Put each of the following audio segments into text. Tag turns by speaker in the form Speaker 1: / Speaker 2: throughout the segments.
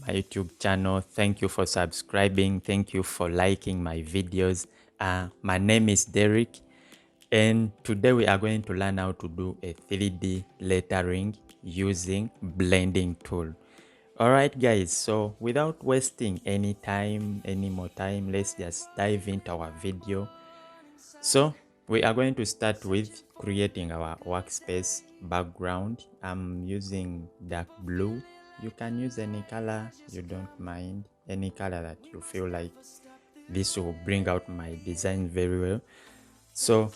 Speaker 1: my YouTube channel. Thank you for subscribing. Thank you for liking my videos. My name is Derek, and today we are going to learn how to do a 3D lettering using blending tool. Alright guys, so without wasting any more time, let's just dive into our video. So we are going to start with creating our workspace background. I'm using dark blue. You can use any color you don't mind, any color that you feel like this will bring out my design very well. So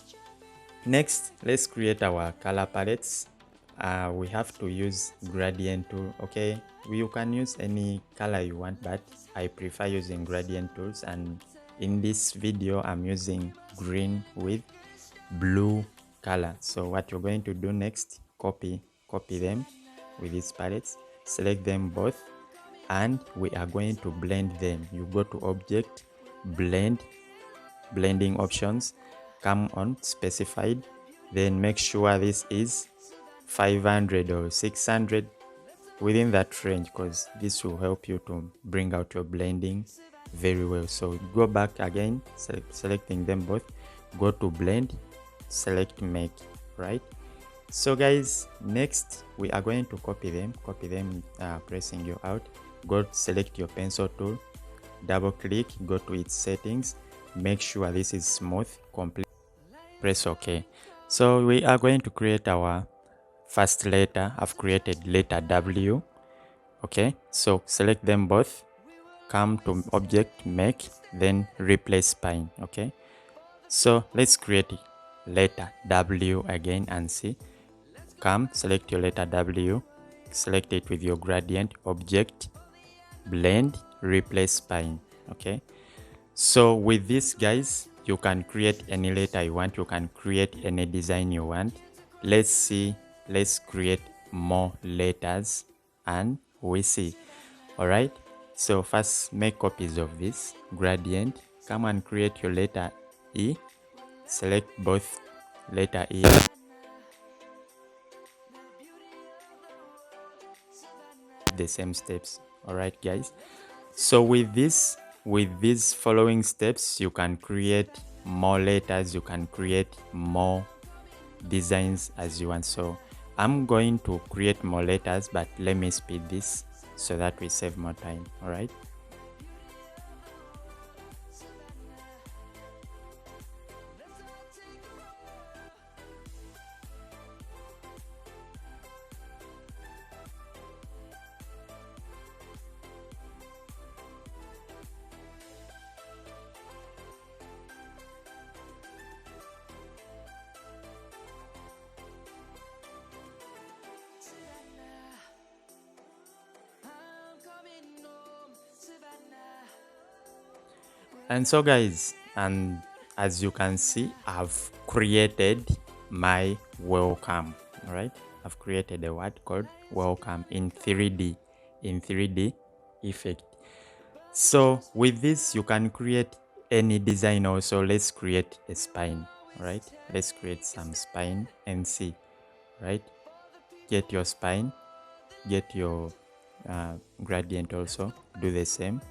Speaker 1: next, let's create our color palettes. We have to use gradient tool. Okay, you can use any color you want, but I prefer using gradient tools, and in this video I'm using green with blue color. So what you're going to do next, copy them with these palettes, select them both, and we are going to blend them. You go to object, blend, blending options, come on specified, then make sure this is 500 or 600, within that range, because this will help you to bring out your blending very well. So go back again, selecting them both, go to blend, select make, right? So guys, next we are going to copy them, pressing you out, go select your pencil tool, double click, go to its settings, make sure this is smooth, complete, press OK. So we are going to create our first letter. I've created letter W. Okay, so select them both, come to object, make, then replace spine. Okay, so let's create letter W again and see. Come, select your letter W, select it with your gradient, object, blend, replace spine. Okay, so with this guys, you can create any letter you want, you can create any design you want. Let's see, let's create more letters and we see. All right, so first make copies of this gradient, come and create your letter E, select both letter E, the same steps. All right guys, so with these following steps, you can create more letters, you can create more designs as you want. So I'm going to create more letters, but let me speed this so that we save more time. All right, and so guys, and as you can see, I've created my welcome. All right, I've created a word called welcome in 3D effect. So with this, you can create any design also. Let's create a spine. All right, let's create some spine and see. Right, get your spine, get your gradient also, do the same.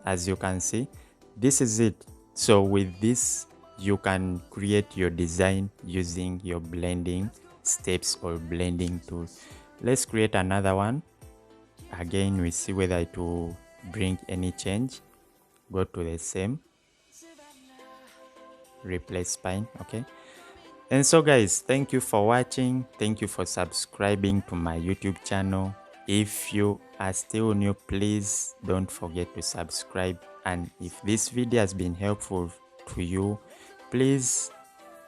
Speaker 1: As you can see, this is it. So with this, you can create your design using your blending steps or blending tools. Let's create another one. Again, we see whether it will bring any change. Go to the same, replace spine. Okay, and so guys, thank you for watching, thank you for subscribing to my YouTube channel. If you are still new, please don't forget to subscribe, and if this video has been helpful to you, please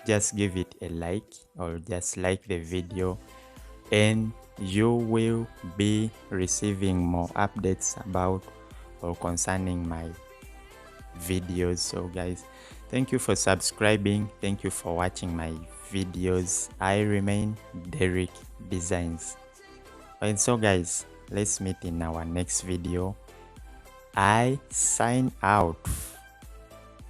Speaker 1: just give it a like, or just like the video, and you will be receiving more updates about or concerning my videos. So guys, thank you for subscribing, thank you for watching my videos. I remain Derek Designs. And so guys, let's meet in our next video. I sign out.